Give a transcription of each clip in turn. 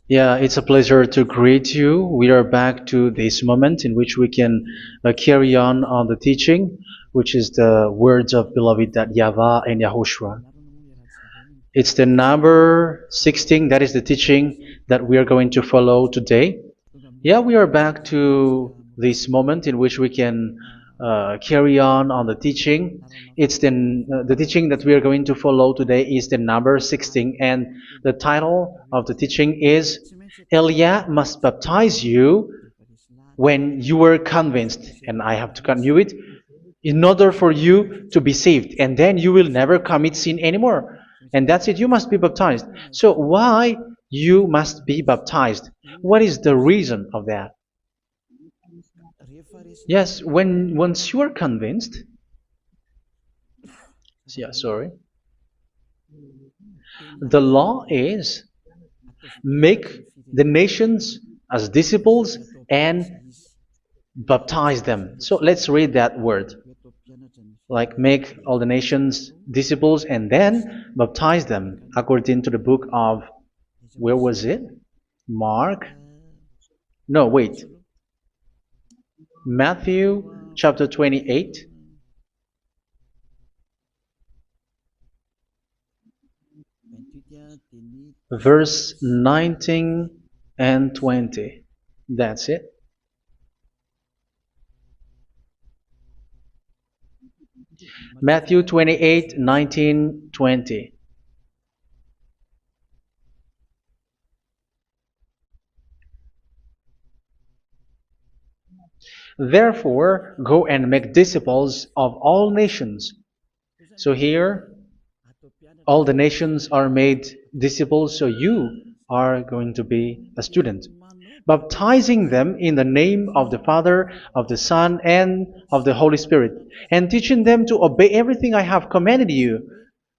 Yeah, it's a pleasure to greet you. We are back to this moment in which we can carry on the teaching, which is the words of beloved that YAHVAH and YAHOSHUA. It's the number 16, that is the teaching that we are going to follow today. Yeah, we are back to this moment in which we can carry on the teaching. It's the teaching that we are going to follow today is the number 16, and the title of the teaching is Elia must baptize you when you were convinced, and I have to continue it, in order for you to be saved, and then you will never commit sin anymore. And that's it, you must be baptized. So why you must be baptized? What is the reason of that? Yes, when once you are convinced, yeah, sorry, the law is make the nations as disciples and baptize them. So let's read that word. Like make all the nations disciples and then baptize them according to the book of, where was it? Mark? No, wait. Matthew chapter 28. Verse 19 and 20. That's it. Matthew 28, 19, 20. Therefore, go and make disciples of all nations. So here, all the nations are made disciples, so you are going to be a student. Baptizing them in the name of the Father, of the Son, and of the Holy Spirit, and teaching them to obey everything I have commanded you.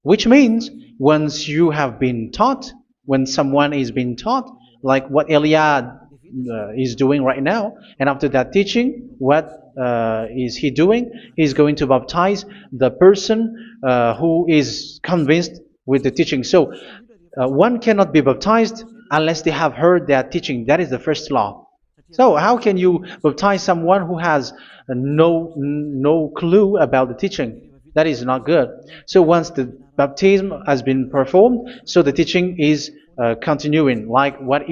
Which means, once you have been taught, when someone is being taught, like what Elia is doing right now, and after that teaching, what is he doing? He's going to baptize the person who is convinced with the teaching. So one cannot be baptized unless they have heard that teaching. That is the first law. So how can you baptize someone who has no clue about the teaching? That is not good. So once the baptism has been performed, so the teaching is continuing, like what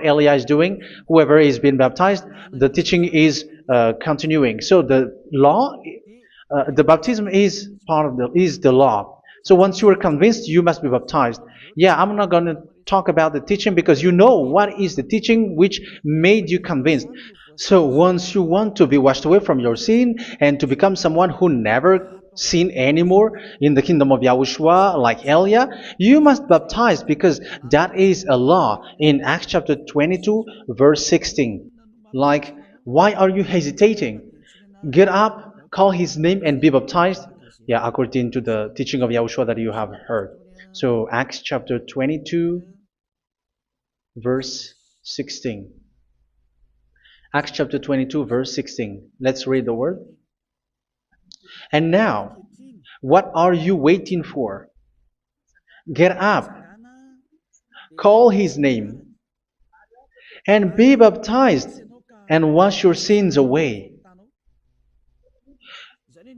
Elia is doing. Whoever is being baptized, the teaching is continuing. So the law, the baptism is part of the law. So once you are convinced, you must be baptized. Yeah, I'm not going to talk about the teaching because you know what is the teaching which made you convinced. So once you want to be washed away from your sin and to become someone who never sin anymore in the kingdom of Yahushua, like Elia, you must baptize because that is a law in Acts chapter 22, verse 16. Like, why are you hesitating? Get up, call his name, and be baptized. Yeah, according to the teaching of Yahushua that you have heard. So Acts chapter 22, verse 16. Acts chapter 22, verse 16. Let's read the word. And now, what are you waiting for? Get up, call his name, and be baptized, and wash your sins away.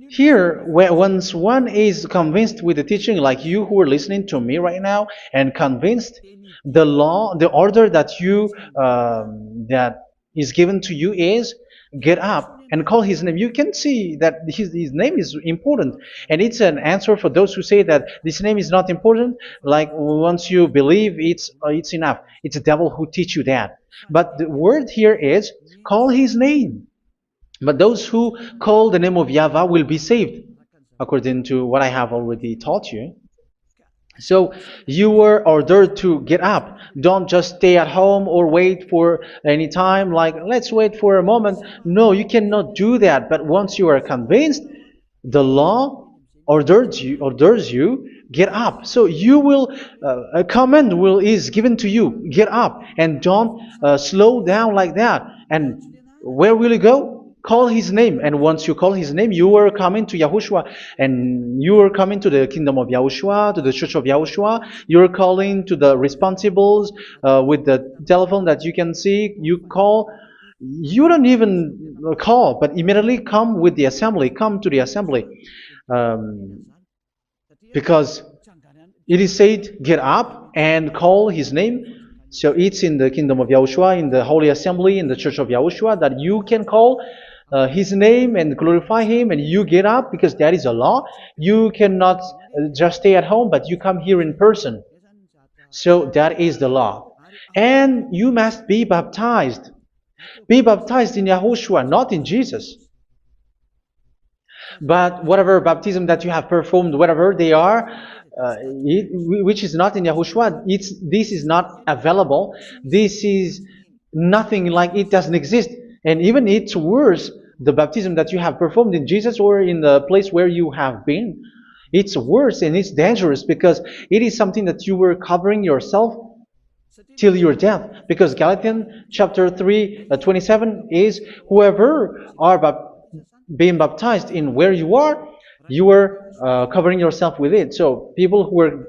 Here, once one is convinced with the teaching, like you who are listening to me right now, and convinced, the law, the order that that is given to you is get up and call his name. You can see that his name is important, and it's an answer for those who say that this name is not important. Like once you believe, it's enough. It's the devil who teach you that. But the word here is call his name. But those who call the name of YAHVAH will be saved, according to what I have already taught you. So you were ordered to get up. Don't just stay at home or wait for any time, like let's wait for a moment. No, you cannot do that. But once you are convinced, the law orders you get up. So you will a command is given to you. Get up and don't slow down like that. And where will you go? call his name. And once you call his name, you are coming to Yahushua. And you are coming to the kingdom of Yahushua, to the church of Yahushua. You are calling to the responsibles with the telephone that you can see. You call. You don't even call, but immediately come with the assembly. Come to the assembly. Um, because it is said, get up and call his name. So it's in the kingdom of Yahushua, in the holy assembly, in the church of Yahushua, that you can call his name and glorify him, and you get up because that is a law. You cannot just stay at home, but you come here in person. So that is the law. And you must be baptized. Be baptized in Yahushua, not in Jesus. But whatever baptism that you have performed, whatever they are, which is not in Yahushua, this is not available. This is nothing, like it doesn't exist. And even it's worse, the baptism that you have performed in Jesus or in the place where you have been. It's worse and it's dangerous because it is something that you were covering yourself till your death. Because Galatians chapter 3, 27 is, whoever are being baptized in where you are covering yourself with it. So people who were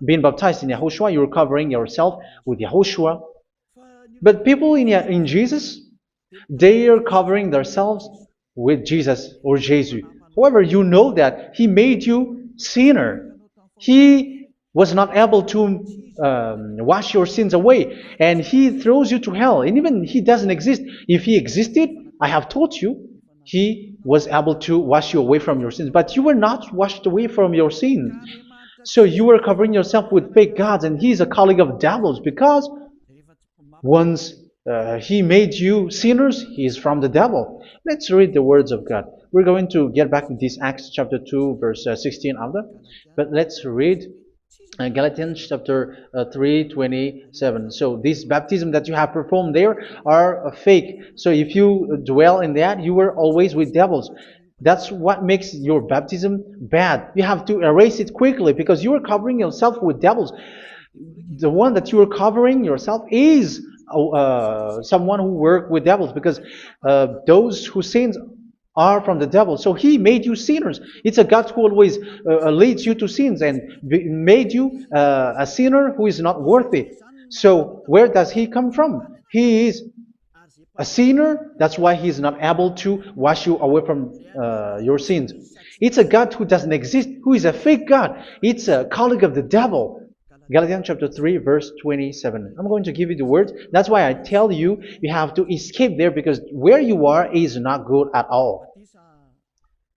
being baptized in Yahushua, you're covering yourself with Yahushua. But people in Jesus, they are covering themselves with Jesus or Jesus. However, you know that he made you sinner. He was not able to wash your sins away, and he throws you to hell. And even he doesn't exist. If he existed, I have told you, he was able to wash you away from your sins. But you were not washed away from your sins. So you were covering yourself with fake gods, and he's a colleague of devils, because once he made you sinners, he is from the devil. Let's read the words of God. We're going to get back to this Acts chapter 2, verse 16 after. But let's read Galatians chapter 3, 27. So this baptism that you have performed there are fake. So if you dwell in that, you were always with devils. That's what makes your baptism bad. You have to erase it quickly because you are covering yourself with devils. The one that you are covering yourself is someone who worked with devils, because those who sins are from the devil. So he made you sinners. It's a God who always leads you to sins and made you a sinner who is not worthy. So where does he come from? He is a sinner. That's why he is not able to wash you away from your sins. It's a God who doesn't exist, who is a fake God. It's a colleague of the devil. Galatians chapter 3, verse 27. I'm going to give you the words. That's why I tell you, you have to escape there, because where you are is not good at all.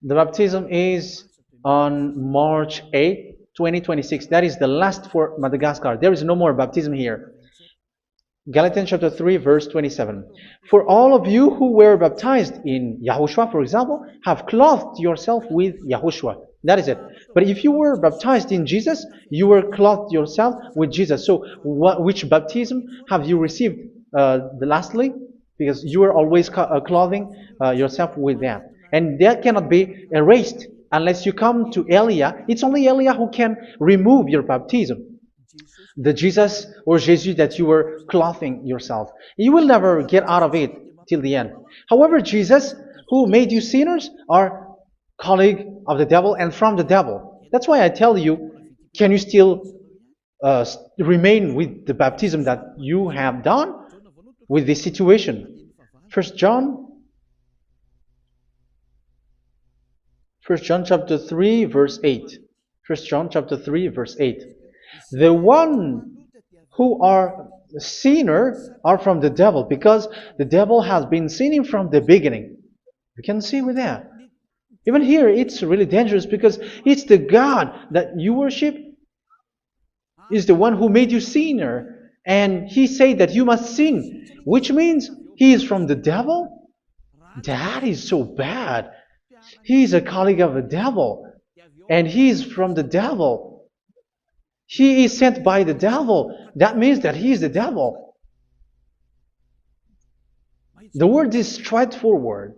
The baptism is on March 8, 2026. That is the last for Madagascar. There is no more baptism here. Galatians chapter 3, verse 27. For all of you who were baptized in Yahushua, for example, have clothed yourself with Yahushua. That is it. But if you were baptized in Jesus, you were clothed yourself with Jesus. So which baptism have you received lastly? Because you are always clothing yourself with that. And that cannot be erased unless you come to Elia. It's only Elia who can remove your baptism. The Jesus or Jesus that you were clothing yourself. You will never get out of it till the end. However, Jesus, who made you sinners, are colleague of the devil and from the devil. That's why I tell you, can you still remain with the baptism that you have done with this situation? First John chapter 3, verse 8. First John chapter 3, verse 8. The one who are sinners are from the devil, because the devil has been sinning from the beginning. You can see with that. Even here, it's really dangerous, because it's the God that you worship is the one who made you sinner, and he said that you must sin, which means he is from the devil. That is so bad. He is a colleague of the devil, and he is from the devil. He is sent by the devil. That means that he is the devil. The word is straightforward.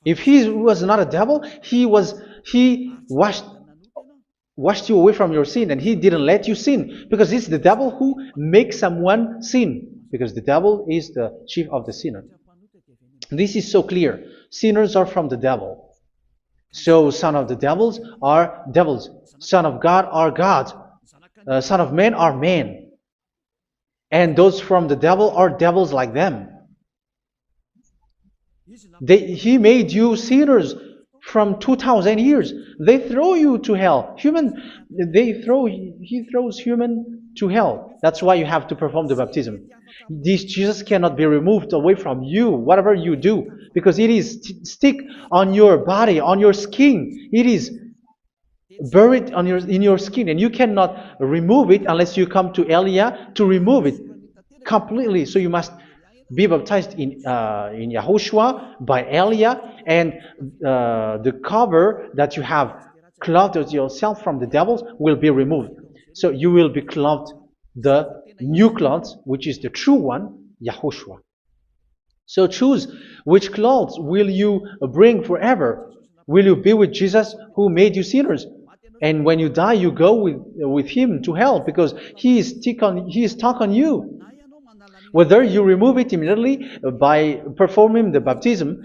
If he was not a devil, he washed you away from your sin, and he didn't let you sin, because it's the devil who makes someone sin, because the devil is the chief of the sinner. This is so clear. Sinners are from the devil. So son of the devils are devils. Son of God are God. Son of men are men. And those from the devil are devils like them. He made you sinners from 2000 years. They throw you to hell. He throws human to hell. That's why you have to perform the baptism. This Jesus cannot be removed away from you, whatever you do, because it is stick on your body, on your skin. It is buried in your skin, and you cannot remove it unless you come to Elia to remove it completely. So you must be baptized in Yahushua by Elia, and the cover that you have clothed yourself from the devils will be removed. So you will be clothed the new clothes, which is the true one, Yahushua. So choose which clothes will you bring forever. Will you be with Jesus who made you sinners? And when you die, you go with him to hell because he is stuck on you. Whether you remove it immediately by performing the baptism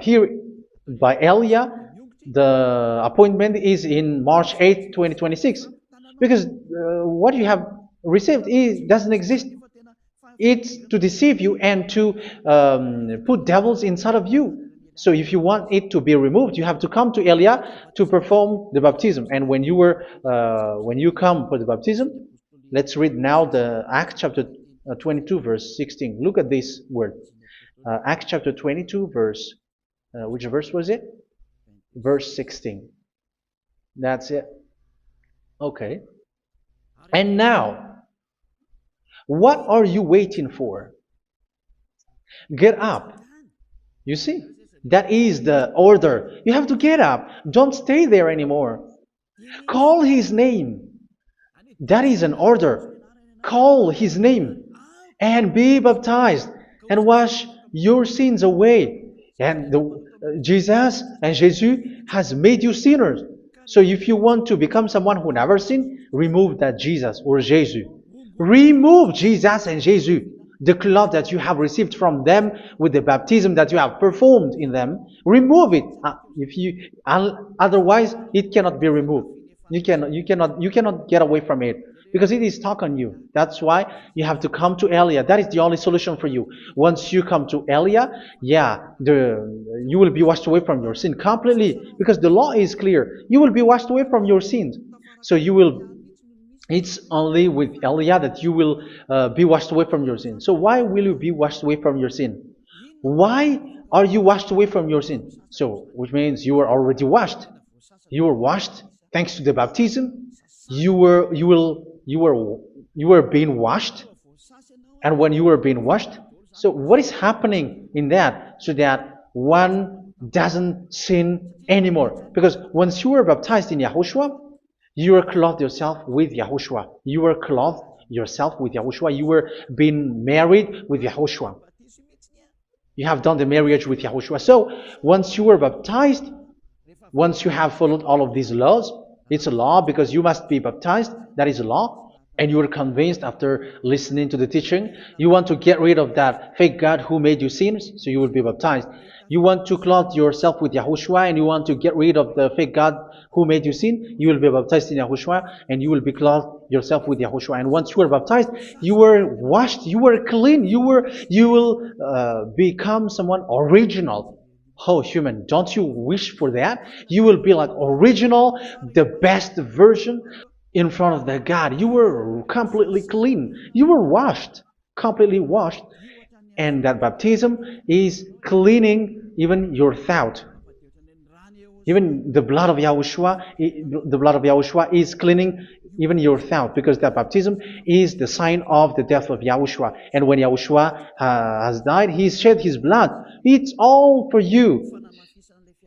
here by Elia, the appointment is in March 8, 2026. Because what you have received doesn't exist. It's to deceive you and to put devils inside of you. So if you want it to be removed, you have to come to Elia to perform the baptism. And when you come for the baptism, let's read now the Acts chapter 22 verse 16. Look at this word. Acts chapter 22 verse, which verse was it? Verse 16. That's it. Okay. And now, what are you waiting for? Get up. You see, that is the order. You have to get up. Don't stay there anymore. Call his name. That is an order. Call his name and be baptized and wash your sins away. And Jesus has made you sinners. So if you want to become someone who never sinned, remove that Jesus or Jesus. Remove Jesus and Jesus, the cloth that you have received from them with the baptism that you have performed in them. Remove it. Otherwise, it cannot be removed. You cannot get away from it because it is stuck on you. That's why you have to come to Elia. That is the only solution for you. Once you come to Elia, you will be washed away from your sin completely because the law is clear. You will be washed away from your sins. So it's only with Elia that you will be washed away from your sin. So why will you be washed away from your sin? Why are you washed away from your sin? So, which means you were already washed. You were washed thanks to the baptism. You were being washed, and when you were being washed, so what is happening in that? So that one doesn't sin anymore. Because once you were baptized in Yahushua, you were clothed yourself with Yahushua. You were clothed yourself with Yahushua. You were being married with Yahushua. You have done the marriage with Yahushua. So once you were baptized, once you have followed all of these laws, it's a law because you must be baptized. That is a law. And you are convinced after listening to the teaching, you want to get rid of that fake God who made you sinners, so you will be baptized. You want to clothe yourself with Yahushua and you want to get rid of the fake God who made you sin, you will be baptized in Yahushua and you will be clothed yourself with Yahushua. And once you are baptized, you were washed, you were clean, you will become someone original. Oh, human, don't you wish for that? You will be like original, the best version in front of the God. You were completely clean. You were washed, completely washed. And that baptism is cleaning even your thought. Even the blood of Yahushua is cleaning even your thought, because that baptism is the sign of the death of Yahushua. And when Yahushua has died, he shed his blood. It's all for you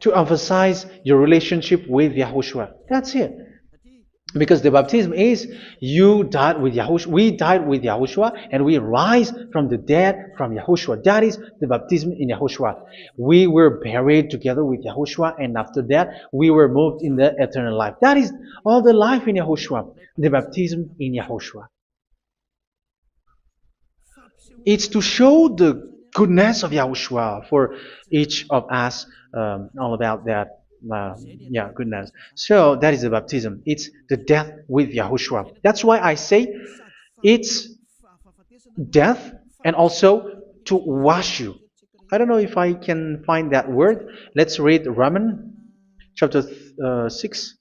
to emphasize your relationship with Yahushua. That's it. Because the baptism is you died with Yahushua, we died with Yahushua, and we rise from the dead from Yahushua. That is the baptism in Yahushua. We were buried together with Yahushua, and after that we were moved in the eternal life. That is all the life in Yahushua, the baptism in Yahushua. It's to show goodness of Yahushua for each of us, all about that. Yeah, goodness. So that is the baptism. It's the death with Yahushua. That's why I say it's death and also to wash you. I don't know if I can find that word. Let's read Romans chapter 6.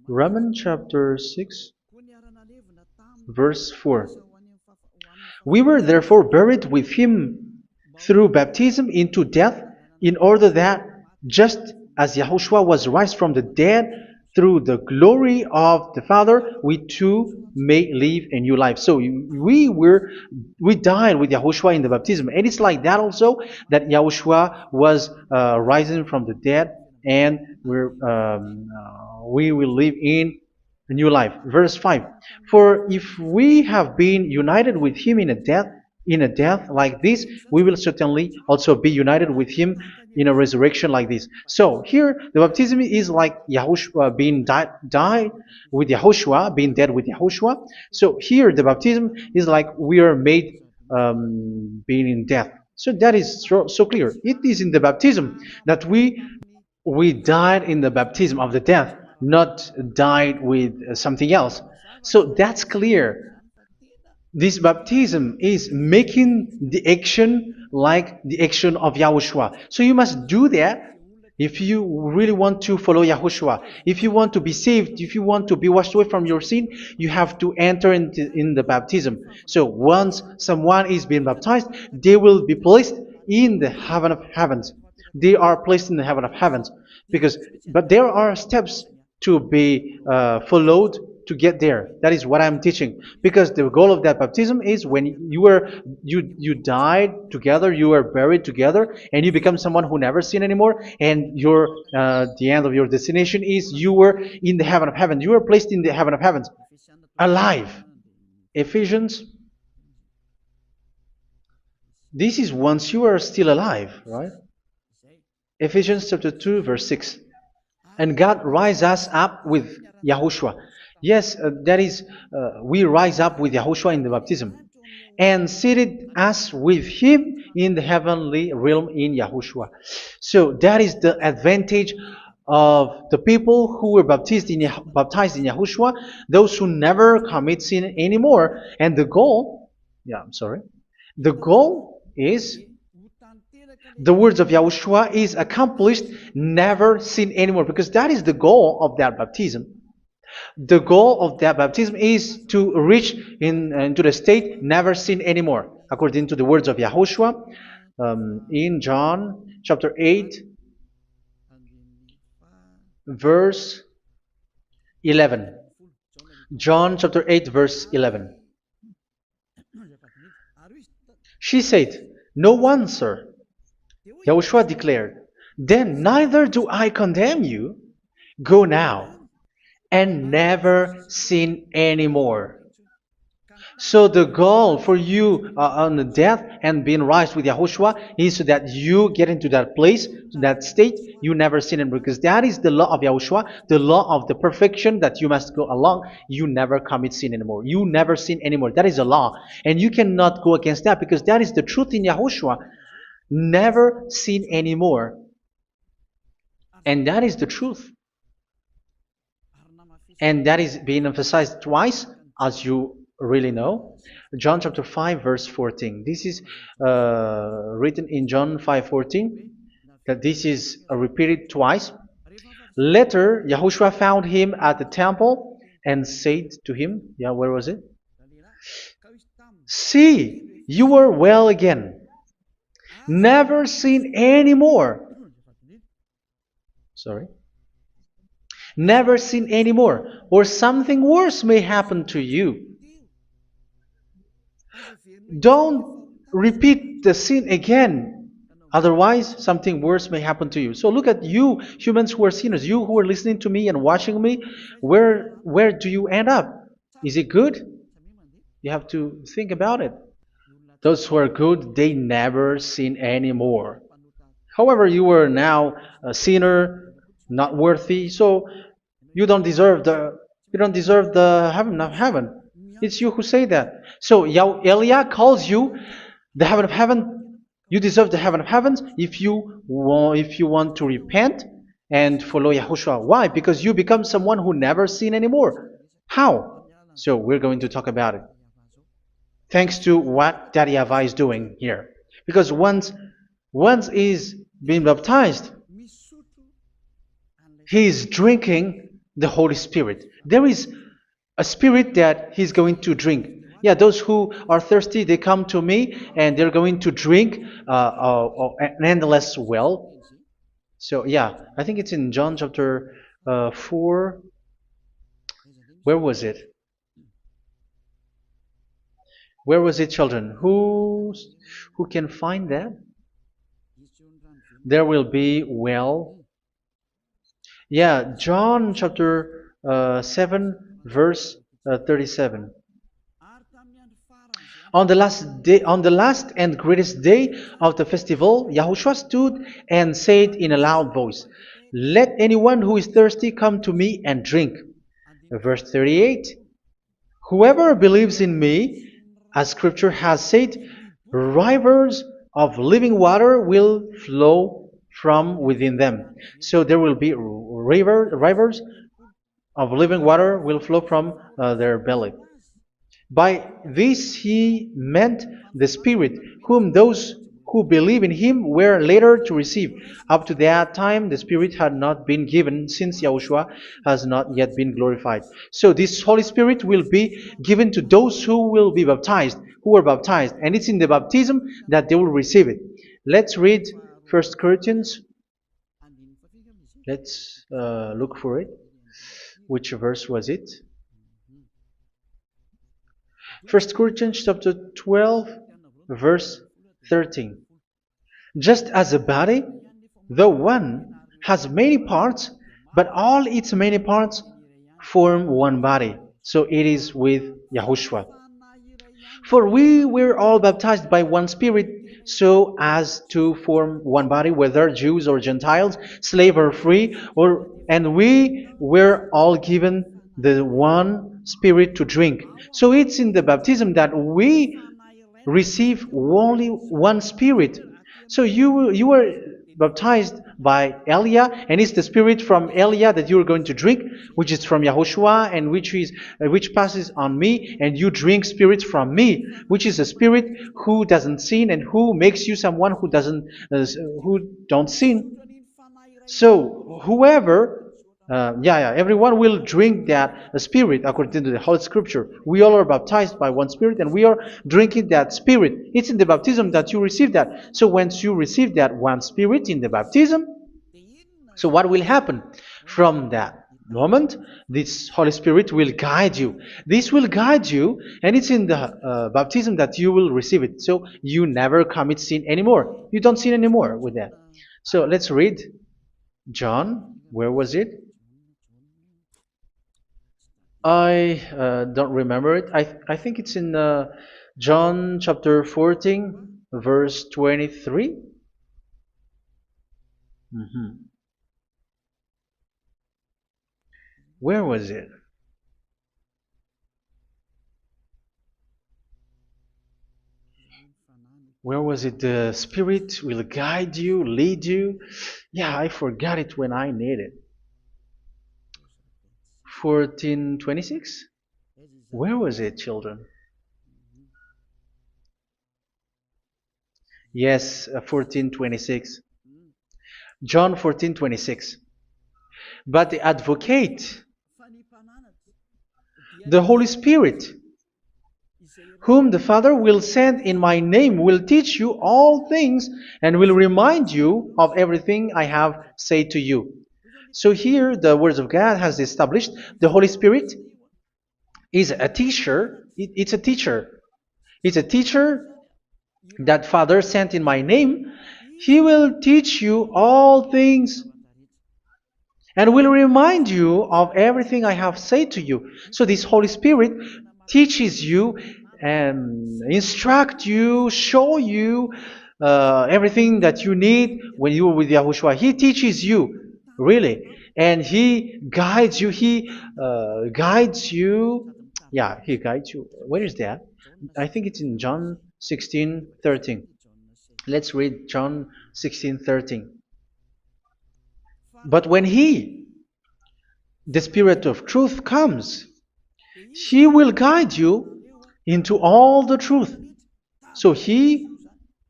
Romans chapter 6, verse 4. We were therefore buried with him through baptism into death, in order that, just as Yahushua was raised from the dead through the glory of the Father, we too may live a new life. So we died with Yahushua in the baptism, and it's like that also that Yahushua was rising from the dead, and we will live in a new life. Verse 5. For if we have been united with him in a death like this, we will certainly also be united with him in a resurrection like this. So here the baptism is like Yahushua being died with Yahushua, being dead with Yahushua. So here the baptism is like we are made being in death. So that is so clear. It is in the baptism that we died in the baptism of the death, not died with something else. So that's clear. This baptism is making the action like the action of Yahushua. So you must do that if you really want to follow Yahushua. If you want to be saved, if you want to be washed away from your sin, you have to enter in the baptism. So once someone is being baptized, they will be placed in the heaven of heavens. They are placed in the heaven of heavens but there are steps to be followed to get there. That is what I'm teaching. Because the goal of that baptism is when you died together, you were buried together, and you become someone who never sin anymore. And the end of your destination is you were in the heaven of heaven. You were placed in the heaven of heavens, alive. Ephesians. This is once you are still alive, right? Ephesians chapter 2, verse 6. And God rise us up with Yahushua. Yes, that is, we rise up with Yahushua in the baptism. And seated us with him in the heavenly realm in Yahushua. So that is the advantage of the people who were baptized in Yahushua, those who never commit sin anymore. And the goal is the words of Yahushua is accomplished, never sin anymore, because that is the goal of that baptism. The goal of that baptism is to reach into the state never sin anymore, according to the words of Yahushua in John chapter 8, verse 11. John chapter 8, verse 11. She said, "No one, sir." Yahushua declared, "Then neither do I condemn you. Go now and never sin anymore." So the goal for you on the death and being raised with Yahushua is so that you get into that place, to that state, you never sin anymore. Because that is the law of Yahushua, the law of the perfection that you must go along. You never commit sin anymore. You never sin anymore. That is a law. And you cannot go against that because that is the truth in Yahushua. Never sin anymore. And that is the truth. And that is being emphasized twice, as you really know. John chapter 5, verse 14. This is written in John 5:14, that this is repeated twice. Later, Yahushua found him at the temple and said to him, where was it? "See, you are well again. Never sin anymore." Sorry. Never sin anymore, or something worse may happen to you. Don't repeat the sin again. Otherwise, something worse may happen to you. So look at you, humans who are sinners, you who are listening to me and watching me. Where do you end up? Is it good? You have to think about it. Those who are good, they never sin anymore. However, you are now a sinner, not worthy, so you don't deserve the heaven of heaven. It's you who say that. So Eliah calls you the heaven of heaven You deserve the heaven of heavens if you want to repent and follow Yahushua. Why? Because you become someone who never sin anymore. How? So we're going to talk about it. Thanks to what Daddy YAHVAH is doing here. Because once he's been baptized, he is drinking the Holy Spirit. There is a spirit that he's going to drink. Yeah, those who are thirsty, they come to me and they're going to drink an endless well. So, yeah, I think it's in John chapter 4. Where was it? Where was it, children? Who can find that? There will be well. Yeah, John chapter 7, verse 37. On the last and greatest day of the festival, Yahushua stood and said in a loud voice, "Let anyone who is thirsty come to me and drink." Verse 38, "Whoever believes in me, as Scripture has said, rivers of living water will flow from within them." So there will be rivers of living water will flow from their belly. By this he meant the Spirit, whom those who believe in him were later to receive. Up to that time, the Spirit had not been given, since Yahushua has not yet been glorified. So this Holy Spirit will be given to those who will be baptized, who are baptized, and it's in the baptism that they will receive it. Let's read 1 Corinthians. Let's look for it. Which verse was it? 1 Corinthians chapter 12, verse 13. Just as a body, though one, has many parts, but all its many parts form one body. So it is with Yahushua. For we were all baptized by one Spirit, so as to form one body, whether Jews or Gentiles, slave or free, and we were all given the one Spirit to drink. So it's in the baptism that we receive only one Spirit. So you were baptized by Elia, and it's the Spirit from Elia that you are going to drink, which is from Yahushua, and which passes on me, and you drink Spirit from me, which is a Spirit who doesn't sin and who makes you someone who don't sin. So whoever everyone will drink that Spirit according to the Holy Scripture. We all are baptized by one Spirit, and we are drinking that Spirit. It's in the baptism that you receive that. So once you receive that one Spirit in the baptism, so what will happen? From that moment, this Holy Spirit will guide you. This will guide you, and it's in the baptism that you will receive it. So you never commit sin anymore. You don't sin anymore with that. So let's read John. Where was it? I don't remember it. I think it's in John chapter 14, verse 23. Mhm. Where was it? Where was it? The Spirit will guide you, lead you. Yeah, I forgot it when I need it. 14:26? Where was it, children? Yes, 14:26. John 14:26. But the advocate, the Holy Spirit, whom the Father will send in my name, will teach you all things and will remind you of everything I have said to you. So here the words of God has established the Holy Spirit is a teacher. It's a teacher. It's a teacher that Father sent in my name. He will teach you all things and will remind you of everything I have said to you. So this Holy Spirit teaches you and instruct you, show you everything that you need when you are with Yahushua. He teaches you, really, and He guides you. He guides you. Yeah, He guides you. Where is that? I think it's in John 16:13. Let's read John 16:13. But when He, the Spirit of truth, comes, He will guide you into all the truth. So He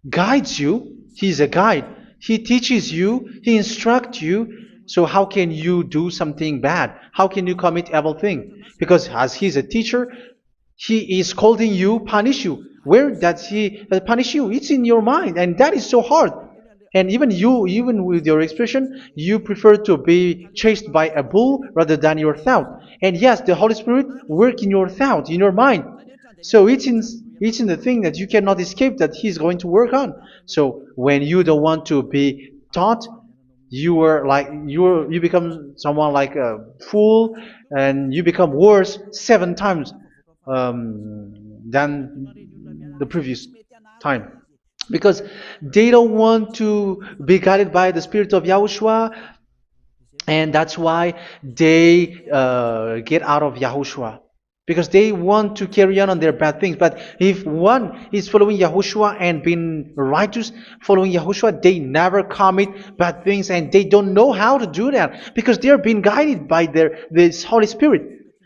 guides you. He's a guide. He teaches you. He instructs you. So how can you do something bad? How can you commit evil thing? Because as He's a teacher, He is scolding you, punish you. Where does He punish you? It's in your mind, and that is so hard. And even you, even with your expression, you prefer to be chased by a bull rather than your thought. And yes, the Holy Spirit work in your thought, in your mind. So it's in the thing that you cannot escape that He's going to work on. So when you don't want to be taught, you become someone like a fool, and you become worse 7 times than the previous time, because they don't want to be guided by the Spirit of Yahushua, and that's why they get out of Yahushua, because they want to carry on their bad things. But if one is following Yahushua and being righteous, following Yahushua, they never commit bad things, and they don't know how to do that because they are being guided by this Holy Spirit.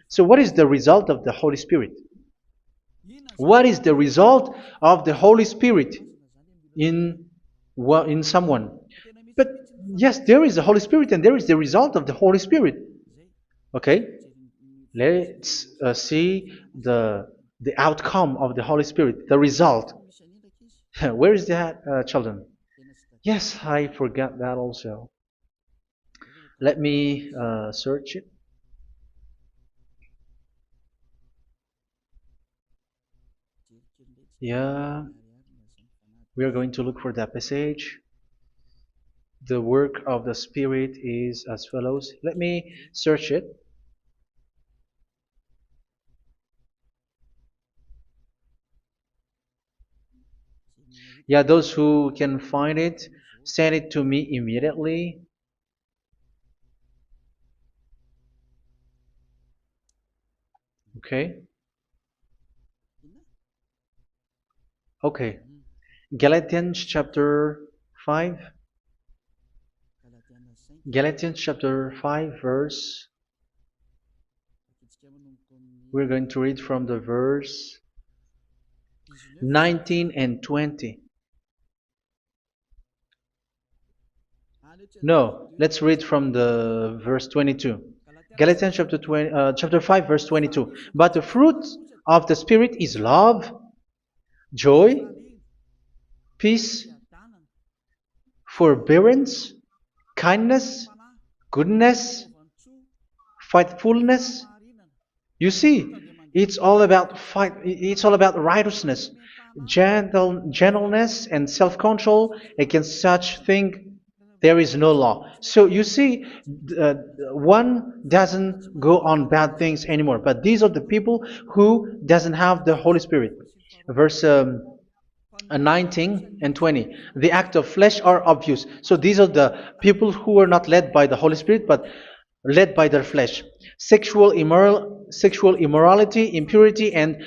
So what is the result of the Holy Spirit? What is the result of the Holy Spirit in in someone? But yes, there is the Holy Spirit, and there is the result of the Holy Spirit. Okay, let's see the outcome of the Holy Spirit, the result. Where is that, children? Yes, I forgot that also. Let me search it. Yeah, we are going to look for that passage. The work of the Spirit is as follows. Let me search it. Yeah, those who can find it, send it to me immediately. Okay. Okay. Galatians chapter 5. Galatians chapter 5 verse. We're going to read from the verse 19 and 20. No, let's read from the verse 22. Galatians chapter 5 verse 22. But the fruit of the Spirit is love, joy, peace, forbearance, kindness, goodness, faithfulness. You see, it's all about righteousness, gentleness, and self-control. Against such thing there is no law. So you see, uh, one doesn't go on bad things anymore. But these are the people who doesn't have the Holy Spirit. Verse 19 and 20. The act of flesh are obvious. So these are the people who are not led by the Holy Spirit, but led by their flesh. Sexual immorality, impurity, and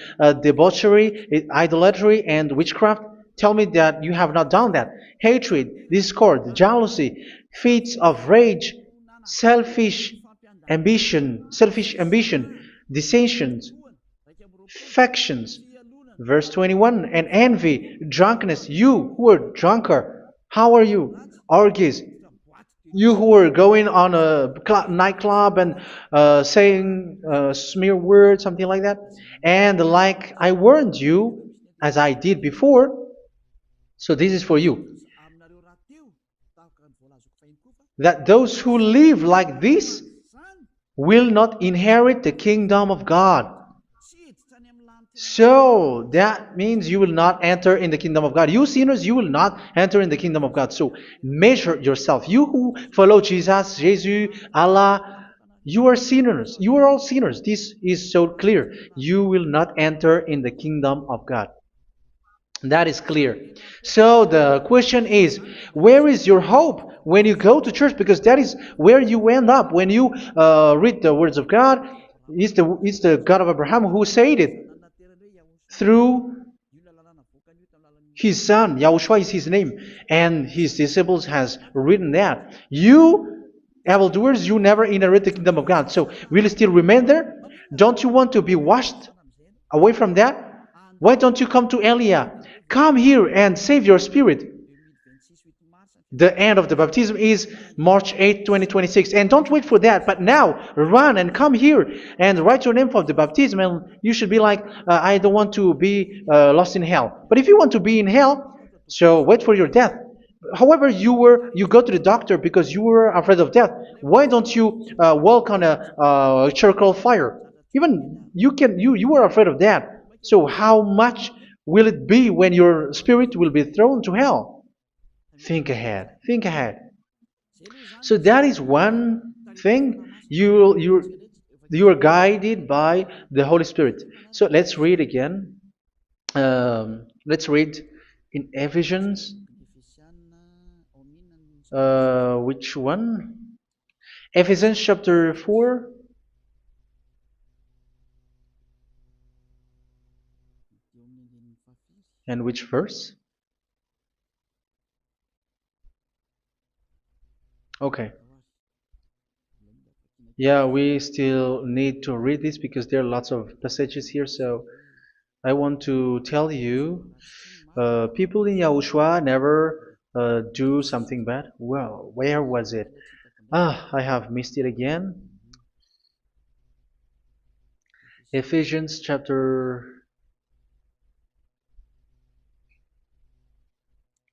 debauchery, idolatry, and witchcraft. Tell me that you have not done that. Hatred, discord, jealousy, fits of rage, selfish ambition, dissensions, factions. Verse 21, and envy, drunkenness. You who are drunkard, how are you? Orgies. You who are going on a nightclub and saying smear words, something like that. And like I warned you, as I did before, so this is for you, that those who live like this will not inherit the kingdom of God. So that means you will not enter in the kingdom of God. You sinners, you will not enter in the kingdom of God. So measure yourself. You who follow Jesus, Allah, you are sinners. You are all sinners. This is so clear. You will not enter in the kingdom of God. That is clear. So the question is, where is your hope when you go to church? Because that is where you end up when you read the words of God. It's the God of Abraham who said it through His son, Yahushua is his name, and his disciples has written that. You, evildoers, you never inherit the kingdom of God. So will you still remain there? Don't you want to be washed away from that? Why don't you come to Elia? Come here and save your spirit. The end of the baptism is March 8, 2026. And don't wait for that, but now run and come here and write your name for the baptism. And you should be like, I don't want to be lost in hell. But if you want to be in hell, so wait for your death. However, you go to the doctor because you were afraid of death. Why don't you walk on a charcoal fire? Even you were afraid of that. So how much will it be when your spirit will be thrown to hell? Think ahead. Think ahead. So that is one thing. You are guided by the Holy Spirit. So let's read again. Let's read in Ephesians. Which one? Ephesians chapter 4. And which verse? Okay. Yeah, we still need to read this because there are lots of passages here. So I want to tell you, people in Yahushua never do something bad. Well, where was it? I have missed it again. Ephesians chapter.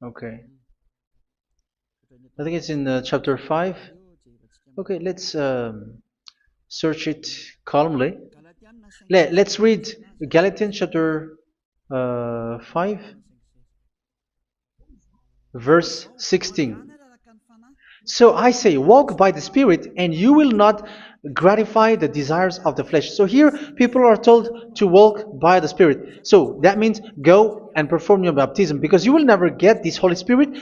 Okay. I think it's in chapter 5. Okay, let's search it calmly. Let's read Galatians chapter 5, verse 16. So I say, walk by the Spirit, and you will not gratify the desires of the flesh. So here, people are told to walk by the Spirit. So that means go and perform your baptism, because you will never get this Holy Spirit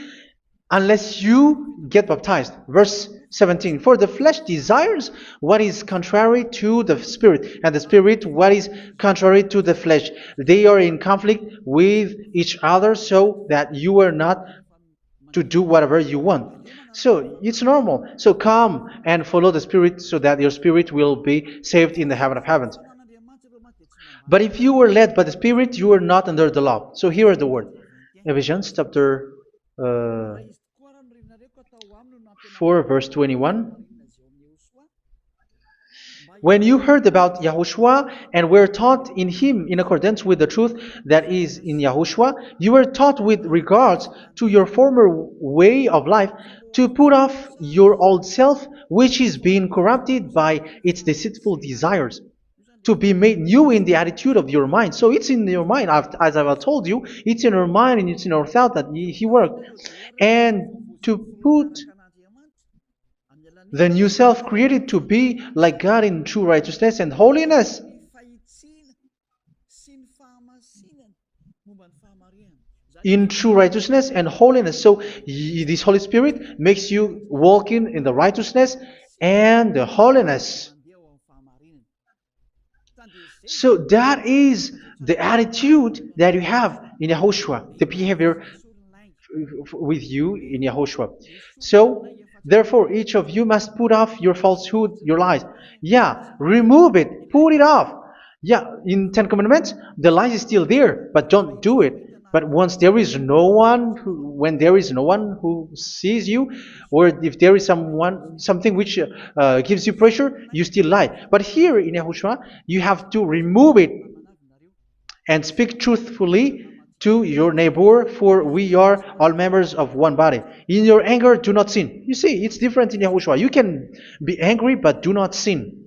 unless you get baptized. Verse 17. For the flesh desires what is contrary to the Spirit, and the Spirit what is contrary to the flesh. They are in conflict with each other, so that you are not to do whatever you want. So it's normal. So come and follow the Spirit so that your spirit will be saved in the heaven of heavens. But if you were led by the Spirit, you are not under the law. So here is the word. Ephesians chapter 4 verse 21. When you heard about Yahushua and were taught in him in accordance with the truth that is in Yahushua, you were taught with regards to your former way of life to put off your old self, which is being corrupted by its deceitful desires, to be made new in the attitude of your mind. So it's in your mind, as I've told you, it's in your mind and it's in your thought that he worked. And to put the new self created to be like God in true righteousness and holiness. In true righteousness and holiness. So this Holy Spirit makes you walking in the righteousness and the holiness. So that is the attitude that you have in Yahushua, the behavior with you in Yahushua. So therefore, each of you must put off your falsehood, your lies. Yeah, remove it, put it off. Yeah, in Ten Commandments, the lies is still there, but don't do it. But once there is no one, when there is no one who sees you, or if there is something which gives you pressure, you still lie. But here in Yahushua, you have to remove it and speak truthfully to your neighbor, for we are all members of one body. In your anger, do not sin. You see, it's different in Yahushua. You can be angry, but do not sin.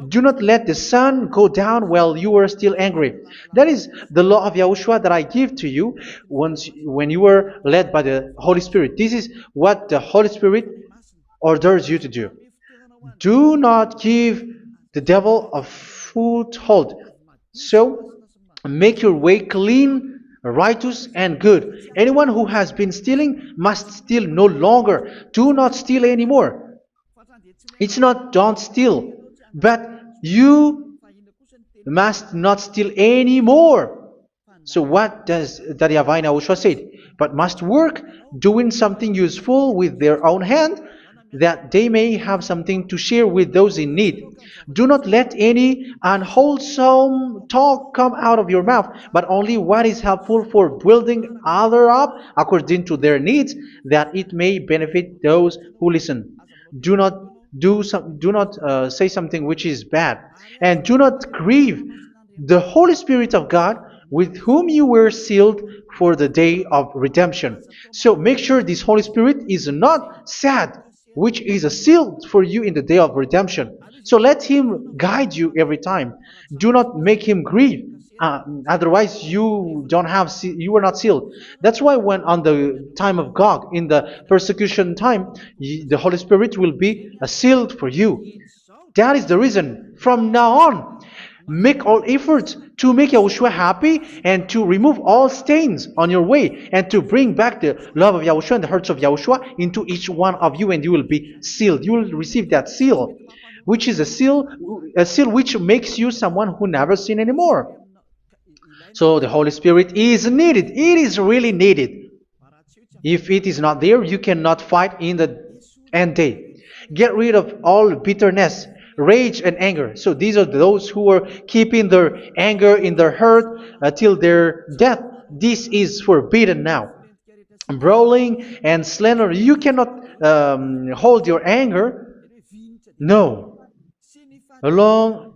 Do not let the sun go down while you are still angry. That is the law of Yahushua that I give to you when you were led by the Holy Spirit. This is what the Holy Spirit orders you to do. Do not give the devil a foothold. So, make your way clean, righteous, and good. Anyone who has been stealing must steal no longer. Do not steal anymore. It's not don't steal, but you must not steal anymore. So what does the YAHVAH YAHOSHUA said? But must work doing something useful with their own hand, that they may have something to share with those in need. Do not let any unwholesome talk come out of your mouth, but only what is helpful for building other up according to their needs, that it may benefit those who listen. Do not do not say something which is bad, and do not grieve the Holy Spirit of God, with whom you were sealed for the day of redemption. So make sure this Holy Spirit is not sad, which is a seal for you in the day of redemption. So let Him guide you every time. Do not make Him grieve. Otherwise, you were not sealed. That's why when on the time of God, in the persecution time, the Holy Spirit will be a sealed for you. That is the reason. From now on, make all efforts to make Yahushua happy and to remove all stains on your way and to bring back the love of Yahushua and the hearts of Yahushua into each one of you, and you will be sealed. You will receive that seal, which is a seal which makes you someone who never sin anymore. So the Holy Spirit is needed. It is really needed. If it is not there, you cannot fight in the end day. Get rid of all bitterness, rage, and anger. So these are those who are keeping their anger in their heart till their death. This is forbidden now. Brawling and slander. You cannot hold your anger. No. Along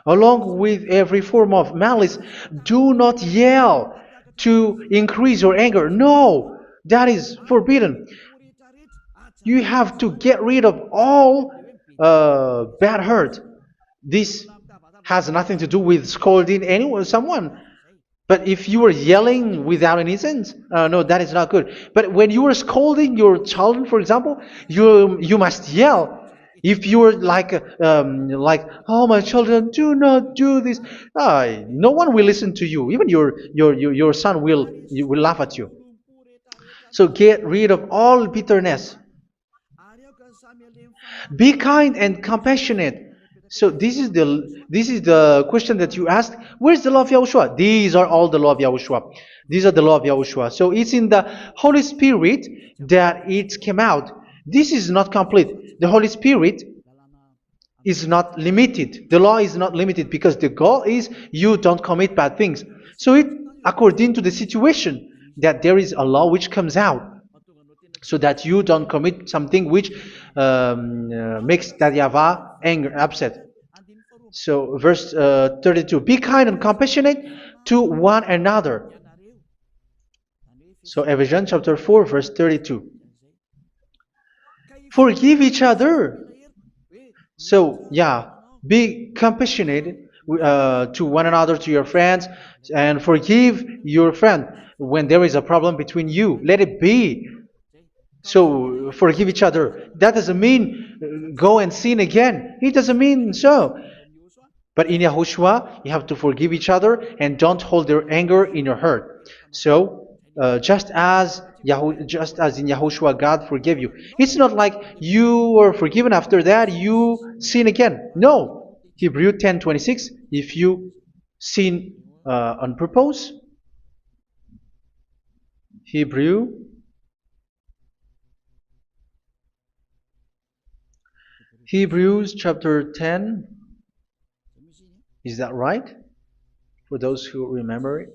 Along with every form of malice, do not yell to increase your anger. No, that is forbidden. You have to get rid of all bad hurt. This has nothing to do with scolding anyone, someone. But if you are yelling without any sense, no, that is not good. But when you are scolding your children, for example, you must yell. If you are like, oh my children, do not do this, no one will listen to you. Even your son will laugh at you. So get rid of all bitterness. Be kind and compassionate. So this is the question that you asked. Where's the law of Yahushua? These are all the law of Yahushua. These are the law of Yahushua. So it's in the Holy Spirit that it came out. This is not complete. The Holy Spirit is not limited. The law is not limited because the goal is you don't commit bad things. So it according to the situation that there is a law which comes out, so that you don't commit something which makes that YAHVAH anger, upset. So verse 32, be kind and compassionate to one another. So Ephesians chapter 4 verse 32. Forgive each other. So yeah, be compassionate to one another, to your friends, and forgive your friend when there is a problem between you. Let it be. So forgive each other. That doesn't mean go and sin again. It doesn't mean so. But in Yahushua, you have to forgive each other and don't hold their anger in your heart. So just as in Yahushua, God forgave you. It's not like you were forgiven after that you sin again. No. Hebrew 10:26. If you sin on purpose, Hebrews chapter 10. Is that right? For those who remember it?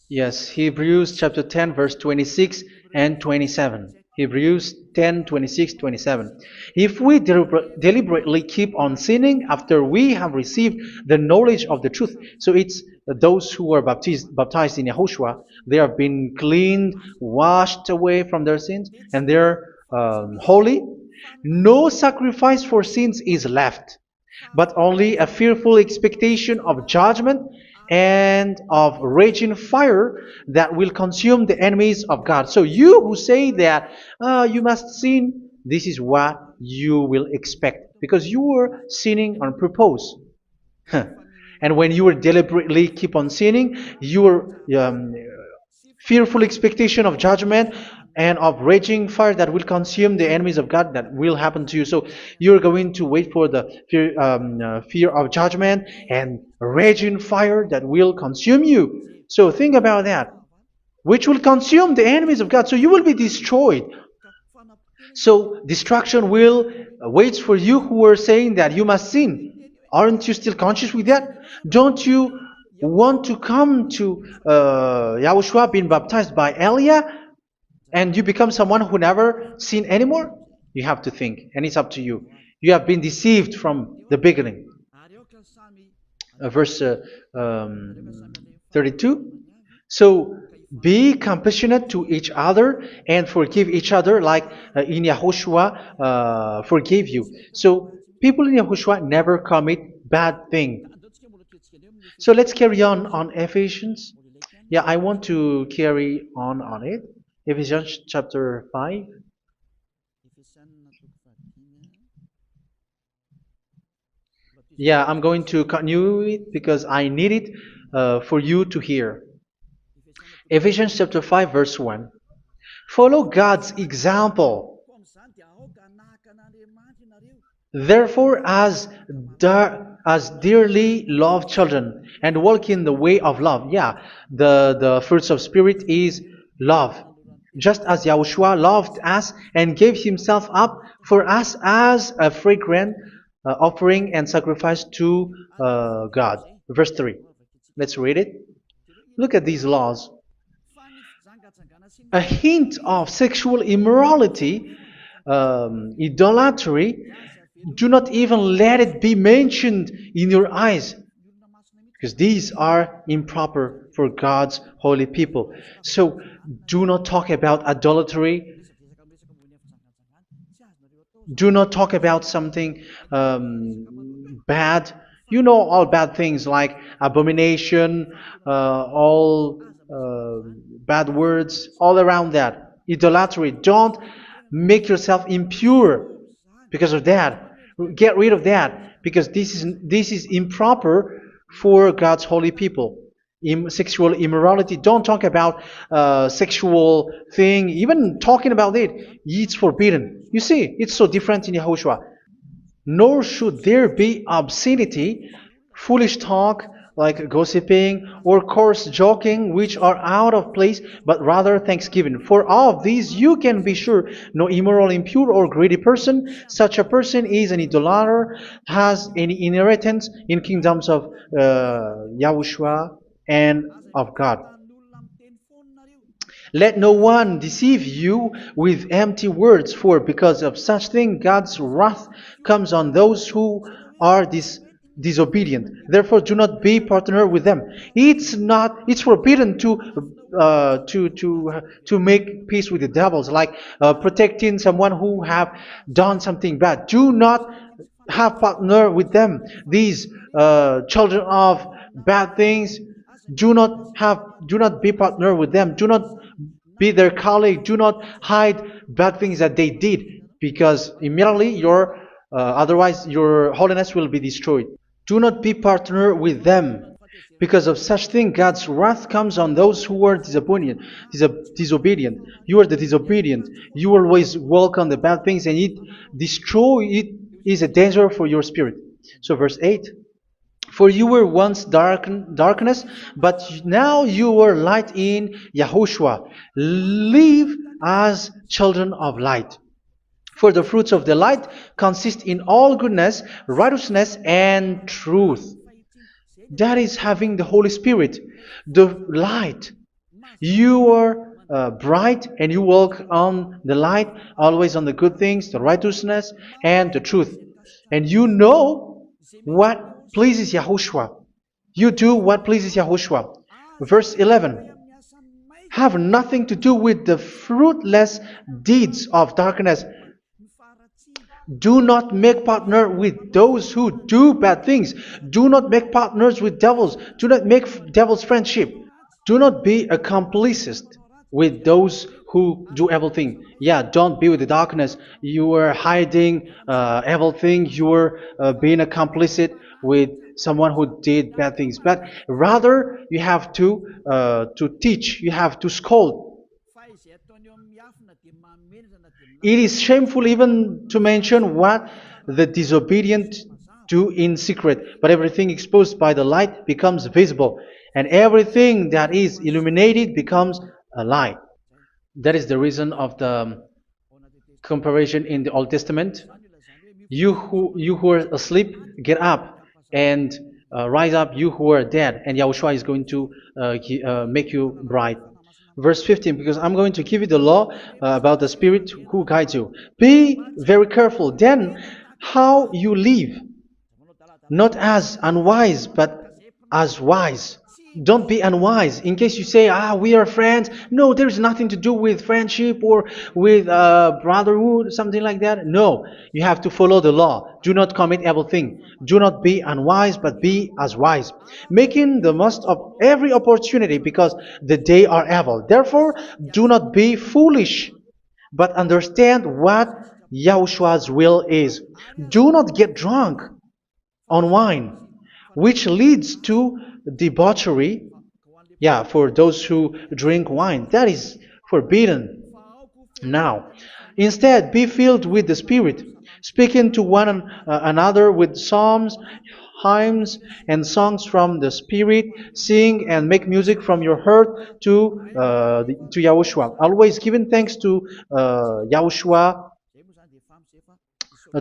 Yes, Hebrews chapter 10 verse 26 and 27. Hebrews 10, 26, 27. If we deliberately keep on sinning after we have received the knowledge of the truth, so it's those who are baptized in Yahushua, they have been cleaned, washed away from their sins, and they're holy. No sacrifice for sins is left, but only a fearful expectation of judgment and of raging fire that will consume the enemies of God. So you who say that you must sin, this is what you will expect, because you were sinning on purpose. And when you were deliberately keep on sinning, your fearful expectation of judgment and of raging fire that will consume the enemies of God that will happen to you. So you're going to wait for the fear of judgment and raging fire that will consume you. So think about that, which will consume the enemies of God. So you will be destroyed. So destruction will wait for you who are saying that you must sin. Aren't you still conscious with that? Don't you want to come to Yahushua being baptized by Elia and you become someone who never sin anymore? You have to think, and it's up to you. You have been deceived from the beginning. Verse 32. So be compassionate to each other and forgive each other like in Yahushua forgave you. So people in Yahushua never commit bad thing. So let's carry on Ephesians. Yeah, I want to carry on it. Ephesians chapter 5. Yeah, I'm going to continue it because I need it for you to hear. Ephesians chapter 5 verse 1. Follow God's example. Therefore, as dearly loved children, and walk in the way of love. Yeah, the fruits of spirit is love. Just as Yahushua loved us and gave himself up for us as a fragrant offering and sacrifice to God. Verse 3. Let's read it. Look at these laws. A hint of sexual immorality, idolatry, do not even let it be mentioned in your eyes, because these are improper for God's holy people. So do not talk about idolatry. Do not talk about something bad. You know all bad things like abomination, all bad words, all around that. Idolatry. Don't make yourself impure because of that. Get rid of that because this is improper for God's holy people. Sexual immorality. Don't talk about sexual thing. Even talking about it, it's forbidden. You see, it's so different in Yahushua. Nor should there be obscenity, foolish talk like gossiping or coarse joking, which are out of place, but rather thanksgiving. For of these you can be sure: no immoral, impure, or greedy person, such a person is an idolater, has any inheritance in kingdoms of Yahushua and of God. Let no one deceive you with empty words, for because of such thing God's wrath comes on those who are disobedient. Therefore, do not be partner with them. It's forbidden to make peace with the devils, like protecting someone who have done something bad. Do not have partner with them. These children of bad things, do not be partner with them. Do not be their colleague. Do not hide bad things that they did, because immediately otherwise your holiness will be destroyed. Do not be partner with them. Because of such thing, God's wrath comes on those who are disobedient. You are the disobedient. You always walk on the bad things, and it is a danger for your spirit. So verse 8. For you were once darkness, but now you are light in Yahushua. Live as children of light. For the fruits of the light consist in all goodness, righteousness, and truth. That is having the Holy Spirit, the light. You are bright and you walk on the light, always on the good things, the righteousness, and the truth. And you know what pleases Yahushua. You do what pleases Yahushua. Verse 11. Have nothing to do with the fruitless deeds of darkness. Do not make partner with those who do bad things. Do not make partners with devils. Do not make devils friendship. Do not be a complicit with those who do evil thing. Yeah, don't be with the darkness. You are hiding evil thing. You are being a complicit with someone who did bad things. But rather, you have to teach. You have to scold. It is shameful even to mention what the disobedient do in secret, but everything exposed by the light becomes visible, and everything that is illuminated becomes a light. That is the reason of the comparison in the Old Testament. You who are asleep, get up and rise up, you who are dead, and Yahushua is going to make you bright. Verse 15, because I'm going to give you the law about the Spirit who guides you. Be very careful then how you live, not as unwise, but as wise. Don't be unwise. In case you say, we are friends. No, there's nothing to do with friendship or with brotherhood, something like that. No, you have to follow the law. Do not commit evil thing. Do not be unwise, but be as wise, making the most of every opportunity, because the day are evil. Therefore, do not be foolish, but understand what Yahushua's will is. Do not get drunk on wine, which leads to debauchery. Yeah, for those who drink wine, that is forbidden now. Instead, be filled with the Spirit, speaking to one another with psalms, hymns, and songs from the Spirit. Sing and make music from your heart to Yahushua. Always giving thanks to Yahushua,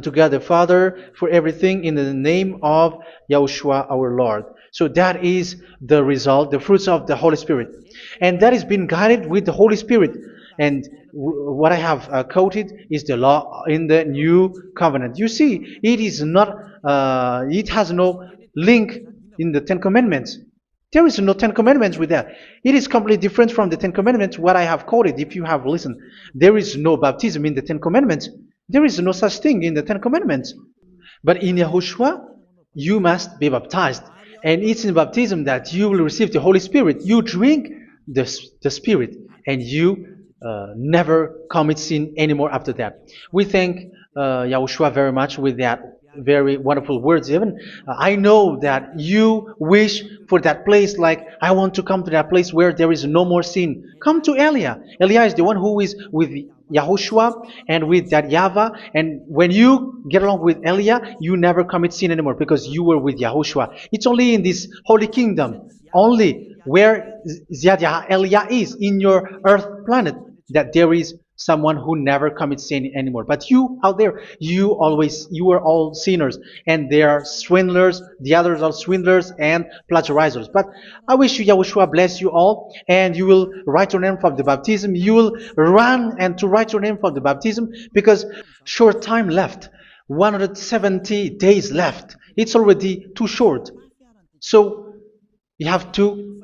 to God the Father, for everything in the name of Yahushua our Lord. So that is the result, the fruits of the Holy Spirit. And that is being guided with the Holy Spirit. And what I have quoted is the law in the new covenant. You see, it is not, it has no link in the Ten Commandments. There is no Ten Commandments with that. It is completely different from the Ten Commandments, what I have quoted, if you have listened. There is no baptism in the Ten Commandments. There is no such thing in the Ten Commandments. But in Yahushua, you must be baptized. And it's in baptism that you will receive the Holy Spirit. You drink the Spirit, and you never commit sin anymore after that. We thank Yahushua very much with that very wonderful words. Even I know that you wish for that place, like, I want to come to that place where there is no more sin. Come to Elia. Elia is the one who is with Yahushua and with that YAHVAH. And when you get along with Elia, you never commit sin anymore, because you were with Yahushua. It's only in this holy kingdom, only where Ziad Elia is, in your earth planet, that there is someone who never commits sin anymore. But you out there, you are all sinners, and they are swindlers. The others are swindlers and plagiarizers. But I wish you, Yahushua, bless you all, and you will write your name for the baptism. You will run and to write your name for the baptism, because short time left, 170 days left. It's already too short. So you have to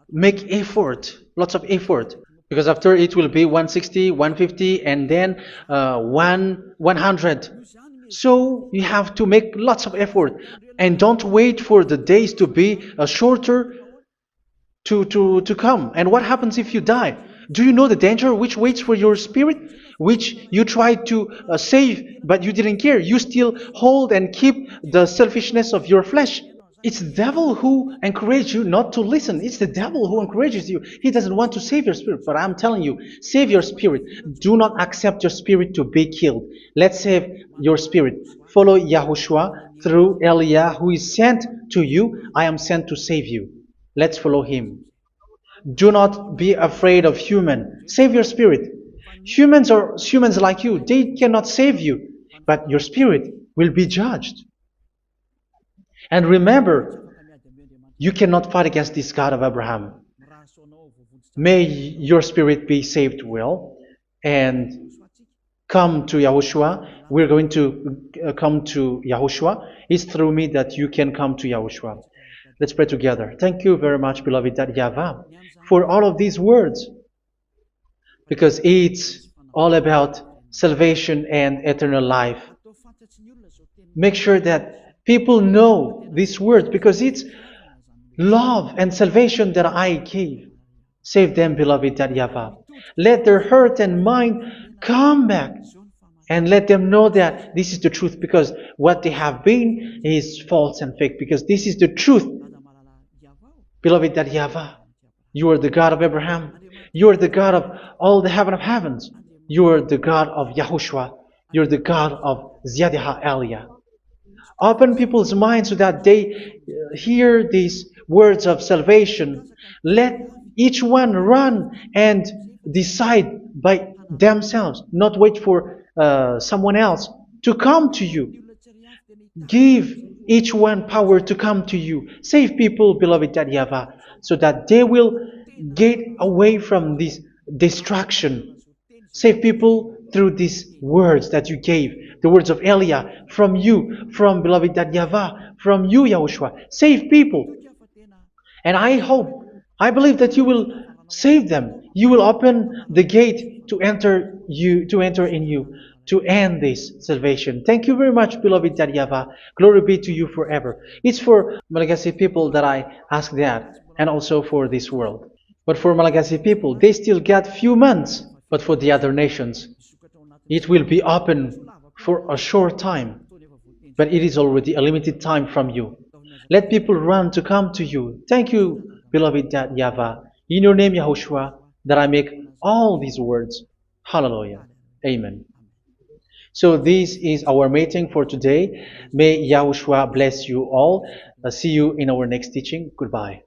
make effort, lots of effort, because after it will be 160, 150, and then 100. So you have to make lots of effort, and don't wait for the days to be shorter to come. And what happens if you die? Do you know the danger which waits for your spirit, which you tried to save, but you didn't care? You still hold and keep the selfishness of your flesh. It's the devil who encourages you not to listen. It's the devil who encourages you. He doesn't want to save your spirit. But I'm telling you, save your spirit. Do not accept your spirit to be killed. Let's save your spirit. Follow Yahushua through Elia, who is sent to you. I am sent to save you. Let's follow him. Do not be afraid of human. Save your spirit. Humans are humans like you. They cannot save you. But your spirit will be judged. And remember, you cannot fight against this God of Abraham. May your spirit be saved well, and come to Yahushua. We're going to come to Yahushua. It's through me that you can come to Yahushua. Let's pray together. Thank you very much, beloved YAHVAH, for all of these words, because it's all about salvation and eternal life. Make sure that people know these words, because it's love and salvation that I gave. Save them, beloved YAHVAH. Let their heart and mind come back, and let them know that this is the truth, because what they have been is false and fake, because this is the truth. Beloved YAHVAH, you are the God of Abraham. You are the God of all the heaven of heavens. You are the God of YAHOSHUA. You're the God of Ziyadiha Aliyah. Open people's minds so that they hear these words of salvation. Let each one run and decide by themselves, not wait for someone else to come to you. Give each one power to come to you. Save people, beloved YAHVAH, so that they will get away from this distraction. Save people through these words that you gave, the words of Elia, from you, from beloved YAHVAH, from you, Yahushua. Save people. And I hope, I believe that you will save them. You will open the gate to enter in you, to end this salvation. Thank you very much, beloved YAHVAH. Glory be to you forever. It's for Malagasy people that I ask that, and also for this world. But for Malagasy people, they still got few months. But for the other nations, it will be open for a short time. But it is already a limited time from you. Let people run to come to you. Thank you, beloved YAHVAH. In your name, Yahushua, that I make all these words. Hallelujah. Amen. So this is our meeting for today. May Yahushua bless you all. See you in our next teaching. Goodbye.